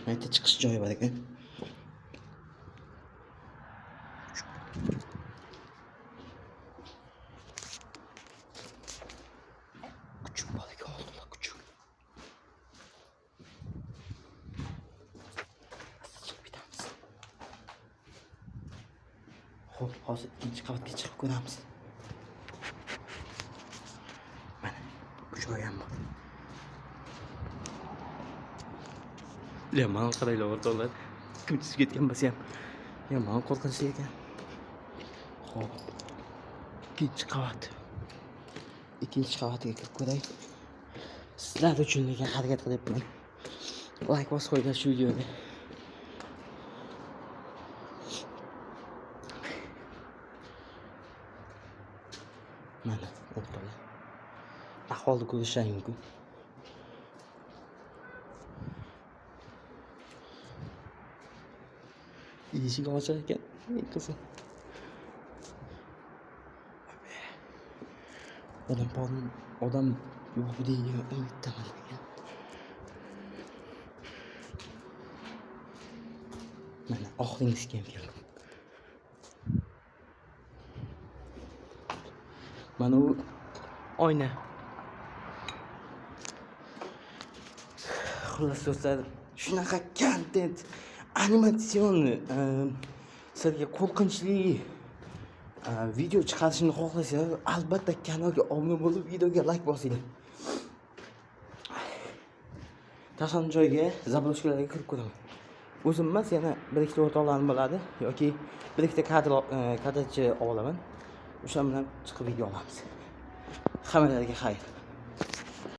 Mayda chiqish joyi bor ekan. Kuchuk bor ekan, oldilar kuchuk. Chiqib ketamiz. Xo'p, hozir ikkinchi qavatga chiqib ko'ramiz. Mana bu joy ham bor. Mana qaranglar o'rtoqlar. Kim tushib ketgan bo'lsa ham. Mana qo'rqinchli ekan. Xo'p. Ikkinchi qavat. Ikkinchi qavatga kirib ko'ray. Sizlar uchun lekin harakat qilyapman. Like bosib qo'yinglar shu videoga. Mana o'rtoqlar. Ahvolni ko'rishingiz mumkin. Eshik ochiq ekan. Qiziq. Odam yo'q degan umiddaman ekan. Mana oxirgisi ham keldi. Mana u oyna. Xullas do'stlar, shunaqa kontent, animatsion, sizlarga qo'rqinchli video chiqarishni xohlasanglar, albatta kanalga obuna bo'lib, videoga like bosinglar. Tashqari joyga zabroshkalarga kirib ko'raman. O'zim emas, yana bir ikkita o'rtoqlarim bo'ladi yoki bir ikkita kadrchi olaman. O'sha bilan chiqib video olamiz. Hammalarga xayr.